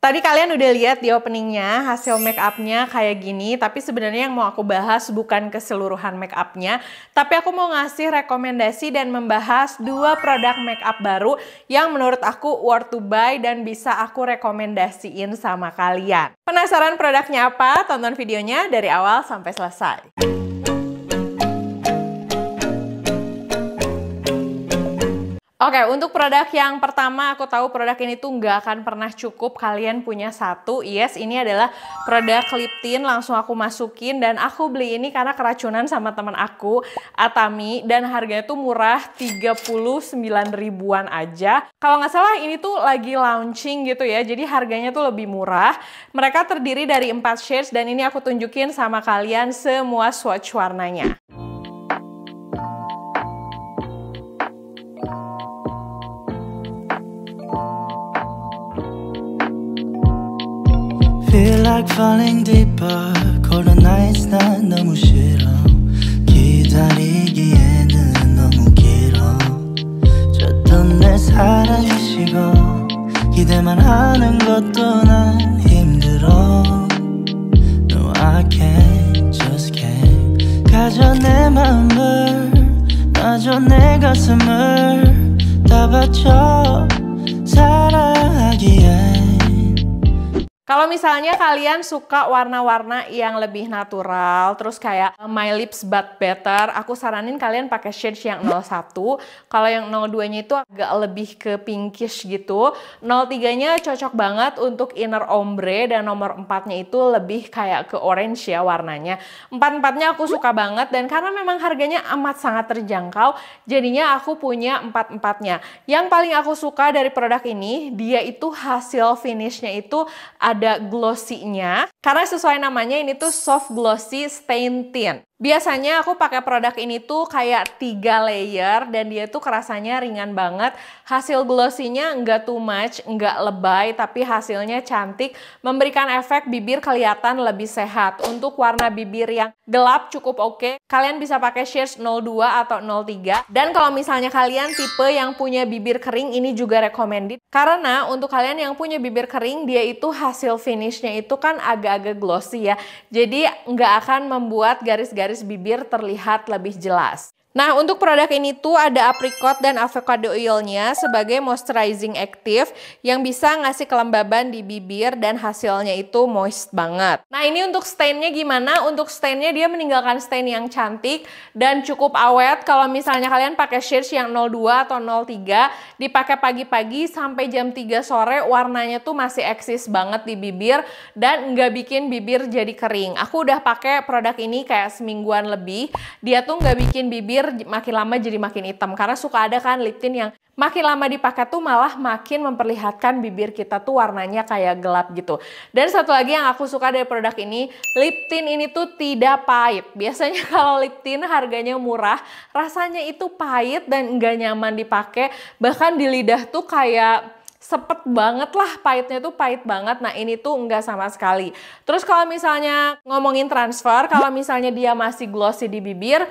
Tadi kalian udah lihat di openingnya hasil make upnya kayak gini, tapi sebenarnya yang mau aku bahas bukan keseluruhan make upnya, tapi aku mau ngasih rekomendasi dan membahas 2 produk make up baru yang menurut aku worth to buy dan bisa aku rekomendasiin sama kalian. Penasaran produknya apa? Tonton videonya dari awal sampai selesai. Oke, untuk produk yang pertama, aku tahu produk ini tuh nggak akan pernah cukup kalian punya satu. Yes, ini adalah produk lip tint, langsung aku masukin dan aku beli ini karena keracunan sama teman aku, Atami, dan harganya tuh murah, 39 ribuan aja. Kalau nggak salah ini tuh lagi launching gitu ya, jadi harganya tuh lebih murah. Mereka terdiri dari 4 shades dan ini aku tunjukin sama kalian semua swatch warnanya. Feel like falling deeper. Cold nights 난 너무 싫어. 기다리기에는 너무 길어. 줬던 내 사랑이 식어. 기대만 하는 것도 난 힘들어. No, I can't, just can't. 가져 내 마음을, 놔줘 내 가슴을 다 바쳐 사랑하기에. Kalau misalnya kalian suka warna-warna yang lebih natural, terus kayak My Lips But Better, aku saranin kalian pakai shades yang 01. Kalau yang 02-nya itu agak lebih ke pinkish gitu. 03-nya cocok banget untuk inner ombre dan nomor 4-nya itu lebih kayak ke orange ya warnanya. 4-4-nya aku suka banget dan karena memang harganya amat sangat terjangkau, jadinya aku punya 4-4-nya. Yang paling aku suka dari produk ini, dia itu hasil finishnya itu ada glossy-nya, karena sesuai namanya ini tuh soft glossy stain tint. Biasanya aku pakai produk ini tuh kayak 3 layer dan dia tuh kerasanya ringan banget. Hasil glossy-nya nggak too much, nggak lebay, tapi hasilnya cantik, memberikan efek bibir kelihatan lebih sehat. Untuk warna bibir yang gelap cukup oke. Kalian bisa pakai shades 02 atau 03. Dan kalau misalnya kalian tipe yang punya bibir kering, ini juga recommended. Karena untuk kalian yang punya bibir kering, dia itu hasil finishnya itu kan agak-agak glossy ya. Jadi nggak akan membuat garis-garis bibir terlihat lebih jelas. Nah, untuk produk ini tuh ada apricot dan avocado oilnya sebagai moisturizing active yang bisa ngasih kelembaban di bibir dan hasilnya itu moist banget. Nah, ini untuk stainnya gimana? Untuk stainnya dia meninggalkan stain yang cantik dan cukup awet. Kalau misalnya kalian pakai shades yang 02 atau 03, dipakai pagi-pagi sampai jam 3 sore, warnanya tuh masih eksis banget di bibir dan nggak bikin bibir jadi kering. Aku udah pakai produk ini kayak semingguan lebih. Dia tuh nggak bikin bibir makin lama jadi makin hitam, karena suka ada kan lip tint yang makin lama dipakai tuh malah makin memperlihatkan bibir kita tuh warnanya kayak gelap gitu. Dan satu lagi yang aku suka dari produk ini, lip tint ini tuh tidak pahit. Biasanya kalau lip tint harganya murah, rasanya itu pahit dan enggak nyaman dipakai, bahkan di lidah tuh kayak sepet banget lah, pahitnya tuh pahit banget. Nah, ini tuh enggak sama sekali. Terus kalau misalnya ngomongin transfer, kalau misalnya dia masih glossy di bibir,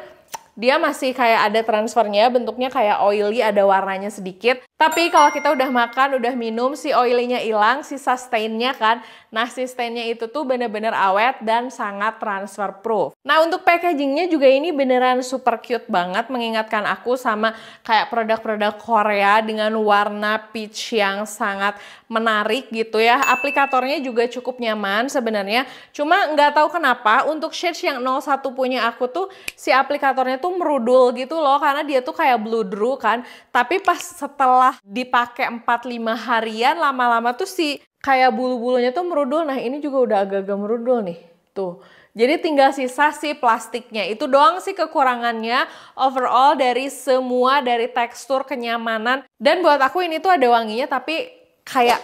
dia masih kayak ada transfernya, bentuknya kayak oily, ada warnanya sedikit. Tapi kalau kita udah makan, udah minum, si oily-nya hilang, sisa stainnya kan. Nah, si stainnya itu tuh bener-bener awet dan sangat transfer proof. Nah, untuk packagingnya juga ini beneran super cute banget, mengingatkan aku sama kayak produk-produk Korea dengan warna peach yang sangat menarik gitu ya. Aplikatornya juga cukup nyaman sebenarnya. Cuma nggak tahu kenapa untuk shades yang 01 punya aku tuh si aplikatornya tuh merudul gitu loh, karena dia tuh kayak blow-through kan. Tapi pas setelah dipakai 4-5 harian, lama-lama tuh si kayak bulu-bulunya tuh merudul. Nah, ini juga udah agak-agak merudul nih. Tuh. Jadi tinggal sisa si plastiknya. Itu doang sih kekurangannya overall dari semua, dari tekstur, kenyamanan. Dan buat aku ini tuh ada wanginya, tapi kayak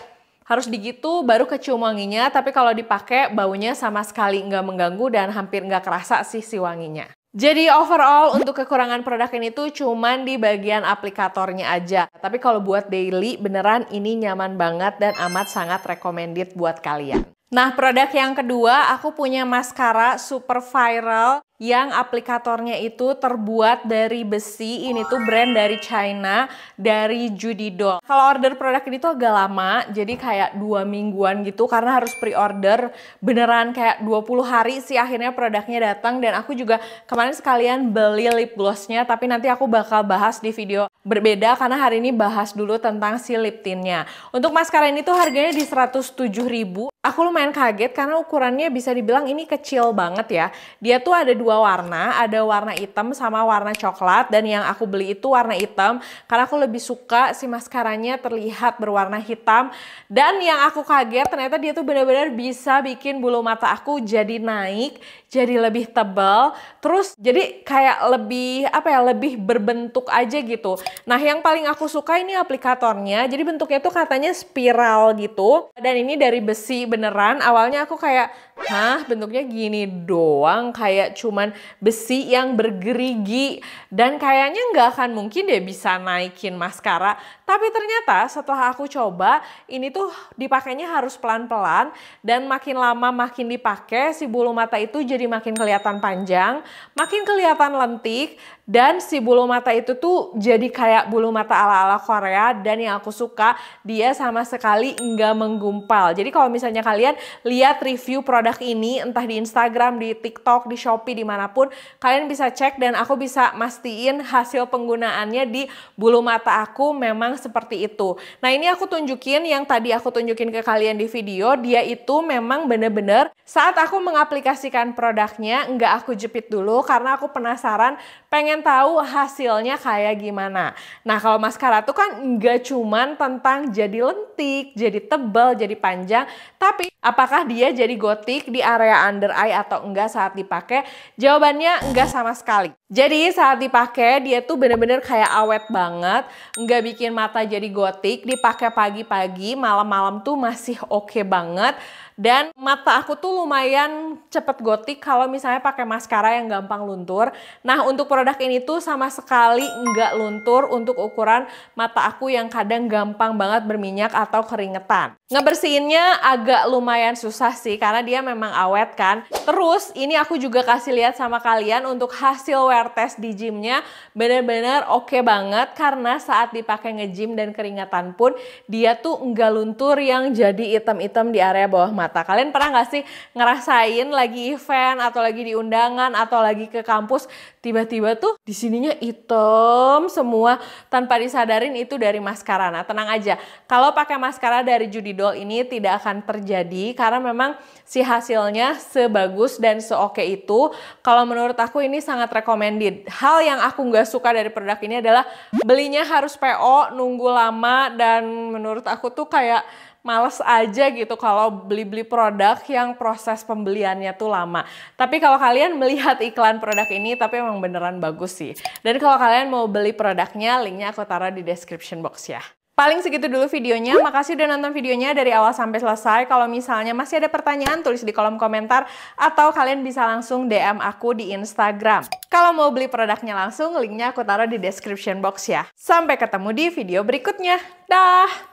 harus digitu baru kecium wanginya. Tapi kalau dipakai baunya sama sekali nggak mengganggu dan hampir nggak kerasa sih si wanginya. Jadi overall untuk kekurangan produk ini tuh cuman di bagian aplikatornya aja. Tapi kalau buat daily beneran ini nyaman banget dan amat sangat recommended buat kalian. Nah, produk yang kedua aku punya maskara super viral yang aplikatornya itu terbuat dari besi. Ini tuh brand dari China, dari Judy Doll. Kalau order produk ini tuh agak lama, jadi kayak 2 mingguan gitu karena harus pre-order. Beneran kayak 20 hari sih akhirnya produknya datang, dan aku juga kemarin sekalian beli lip glossnya, tapi nanti aku bakal bahas di video berbeda karena hari ini bahas dulu tentang si lip tintnya. Untuk maskara ini tuh harganya di 107.000. Aku lumayan kaget karena ukurannya bisa dibilang ini kecil banget ya. Dia tuh ada 2 warna, ada warna hitam sama warna coklat, dan yang aku beli itu warna hitam karena aku lebih suka si maskaranya terlihat berwarna hitam. Dan yang aku kaget ternyata dia tuh benar-benar bisa bikin bulu mata aku jadi naik, jadi lebih tebal, terus jadi kayak lebih lebih berbentuk aja gitu. Nah, yang paling aku suka ini aplikatornya. Jadi bentuknya tuh katanya spiral gitu, dan ini dari besi beneran. Awalnya aku kayak, hah, bentuknya gini doang, kayak cuman besi yang bergerigi, dan kayaknya nggak akan mungkin deh bisa naikin maskara. Tapi ternyata setelah aku coba, ini tuh dipakainya harus pelan-pelan, dan makin lama makin dipakai, si bulu mata itu jadi makin kelihatan panjang, makin kelihatan lentik, dan si bulu mata itu tuh jadi kayak bulu mata ala-ala Korea. Dan yang aku suka, dia sama sekali nggak menggumpal. Jadi kalau misalnya kalian lihat review produk ini, entah di Instagram, di TikTok, di Shopee, dimanapun, kalian bisa cek dan aku bisa mastiin hasil penggunaannya di bulu mata aku memang seperti itu. Nah, ini aku tunjukin yang tadi aku tunjukin ke kalian di video, dia itu memang bener-bener saat aku mengaplikasikan produknya, nggak aku jepit dulu karena aku penasaran, pengen tahu hasilnya kayak gimana. Nah, kalau maskara tuh kan nggak cuman tentang jadi lentik, jadi tebal, jadi panjang, tapi apakah dia jadi gotik di area under eye atau enggak saat dipakai? Jawabannya enggak sama sekali. Jadi saat dipakai dia tuh bener-bener kayak awet banget, nggak bikin mata jadi gotik, dipakai pagi-pagi, malam-malam tuh masih oke banget. Dan mata aku tuh lumayan cepet gotik kalau misalnya pakai maskara yang gampang luntur. Nah, untuk produk ini tuh sama sekali nggak luntur untuk ukuran mata aku yang kadang gampang banget berminyak atau keringetan. Ngebersihinnya agak lumayan susah sih karena dia memang awet kan. Terus ini aku juga kasih lihat sama kalian untuk hasil wear test di gymnya, bener-bener oke banget karena saat dipakai nge-gym dan keringetan pun dia tuh nggak luntur yang jadi item-item di area bawah mata. Kalian pernah nggak sih ngerasain lagi event atau lagi di undangan atau lagi ke kampus, tiba-tiba tuh di sininya hitam semua tanpa disadarin itu dari maskara. Nah, tenang aja, kalau pakai maskara dari Judy Doll ini tidak akan terjadi karena memang si hasilnya sebagus dan seoke itu. Kalau menurut aku ini sangat recommended. Hal yang aku nggak suka dari produk ini adalah belinya harus PO, nunggu lama, dan menurut aku tuh kayak males aja gitu kalau beli-beli produk yang proses pembeliannya tuh lama. Tapi kalau kalian melihat iklan produk ini, tapi emang beneran bagus sih. Dan kalau kalian mau beli produknya, linknya aku taruh di description box ya. Paling segitu dulu videonya. Makasih udah nonton videonya dari awal sampai selesai. Kalau misalnya masih ada pertanyaan, tulis di kolom komentar. Atau kalian bisa langsung DM aku di Instagram. Kalau mau beli produknya langsung, linknya aku taruh di description box ya. Sampai ketemu di video berikutnya. Dah!